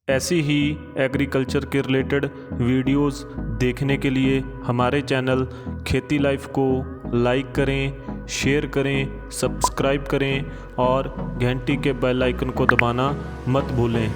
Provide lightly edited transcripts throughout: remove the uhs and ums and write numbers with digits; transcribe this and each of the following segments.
ऐसी ही एग्रीकल्चर के related videos देखने के लिए हमारे चैनल खेती लाइफ को लाइक करें, शेयर करें, सब्सक्राइब करें और घंटी के बेल आइकन को दबाना मत भूलें।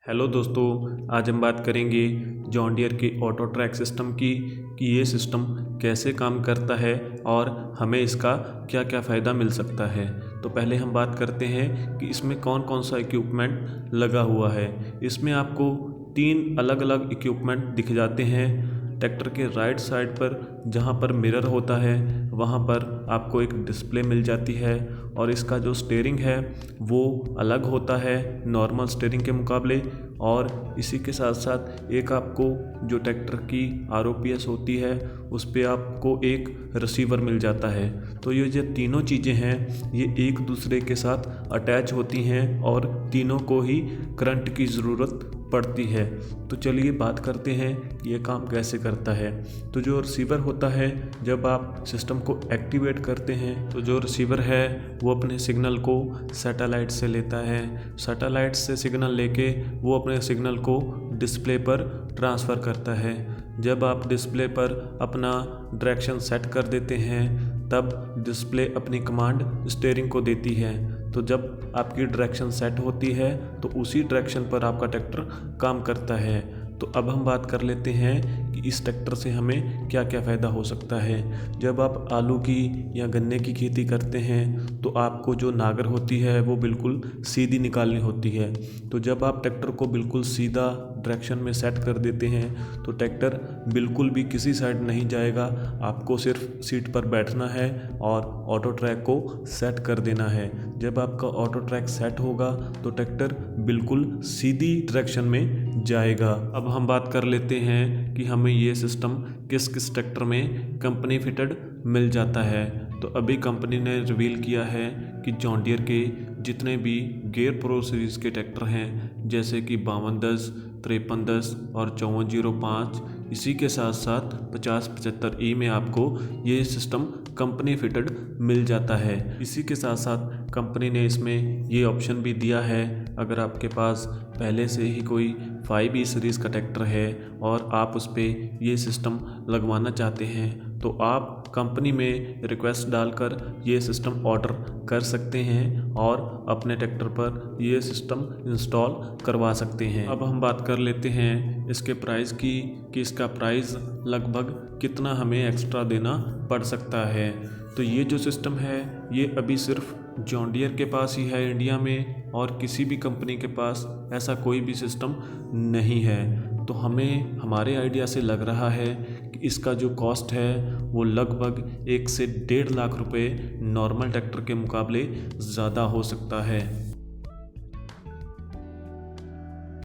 हेलो दोस्तों, आज हम बात करेंगे जॉन डियर के ऑटो ट्रैक सिस्टम की कि ये सिस्टम कैसे काम करता है और हमें इसका क्या क्या फ़ायदा मिल सकता है। तो पहले हम बात करते हैं कि इसमें कौन कौन सा इक्विपमेंट लगा हुआ है। इसमें आपको 3 अलग अलग इक्विपमेंट दिख जाते हैं। ट्रैक्टर के राइट साइड पर जहाँ पर मिरर होता है वहाँ पर आपको एक डिस्प्ले मिल जाती है और इसका जो स्टीयरिंग है वो अलग होता है नॉर्मल स्टीयरिंग के मुकाबले। और इसी के साथ साथ एक आपको जो ट्रैक्टर की ROPS होती है उस पे आपको एक रिसीवर मिल जाता है। तो ये जो तीनों चीज़ें हैं ये एक दूसरे के साथ अटैच होती हैं और तीनों को ही करंट की ज़रूरत पड़ती है। तो चलिए बात करते हैं ये काम कैसे करता है। तो जो रिसीवर होता है, जब आप सिस्टम को एक्टिवेट करते हैं तो जो रिसीवर है वो अपने सिग्नल को सैटेलाइट से लेता है। सैटेलाइट से सिग्नल लेके वो अपने सिग्नल को डिस्प्ले पर ट्रांसफ़र करता है। जब आप डिस्प्ले पर अपना डायरेक्शन सेट कर देते हैं तब डिस्प्ले अपनी कमांड स्टीयरिंग को देती है। तो जब आपकी डायरेक्शन सेट होती है तो उसी डायरेक्शन पर आपका ट्रैक्टर काम करता है। तो अब हम बात कर लेते हैं कि इस ट्रैक्टर से हमें क्या क्या फ़ायदा हो सकता है। जब आप आलू की या गन्ने की खेती करते हैं तो आपको जो नागर होती है वो बिल्कुल सीधी निकालनी होती है। तो जब आप ट्रैक्टर को बिल्कुल सीधा डायरेक्शन में सेट कर देते हैं तो ट्रैक्टर बिल्कुल भी किसी साइड नहीं जाएगा। आपको सिर्फ सीट पर बैठना है और ऑटो ट्रैक को सेट कर देना है। जब आपका ऑटो ट्रैक सेट होगा तो ट्रैक्टर बिल्कुल सीधी डायरेक्शन में जाएगा। अब हम बात कर लेते हैं कि हमें ये सिस्टम किस किस ट्रैक्टर में कंपनी फिटेड मिल जाता है। तो अभी कंपनी ने रिवील किया है कि जॉन डियर के जितने भी गेयर प्रो सीरीज़ के ट्रैक्टर हैं जैसे कि 5210, 5310 और 5405, इसी के साथ साथ 5075E में आपको ये सिस्टम कंपनी फिटेड मिल जाता है। इसी के साथ साथ कंपनी ने इसमें ये ऑप्शन भी दिया है, अगर आपके पास पहले से ही कोई 5E सीरीज़ का ट्रैक्टर है और आप उस पर ये सिस्टम लगवाना चाहते हैं तो आप कंपनी में रिक्वेस्ट डालकर ये सिस्टम ऑर्डर कर सकते हैं और अपने ट्रैक्टर पर ये सिस्टम इंस्टॉल करवा सकते हैं। अब हम बात कर लेते हैं इसके प्राइस की कि इसका प्राइस लगभग कितना हमें एक्स्ट्रा देना पड़ सकता है। तो ये जो सिस्टम है ये अभी सिर्फ जॉन डियर के पास ही है इंडिया में और किसी भी कंपनी के पास ऐसा कोई भी सिस्टम नहीं है। तो हमें हमारे आइडिया से लग रहा है कि इसका जो कॉस्ट है वो लगभग 1 से 1.5 लाख रुपए नॉर्मल ट्रैक्टर के मुकाबले ज़्यादा हो सकता है।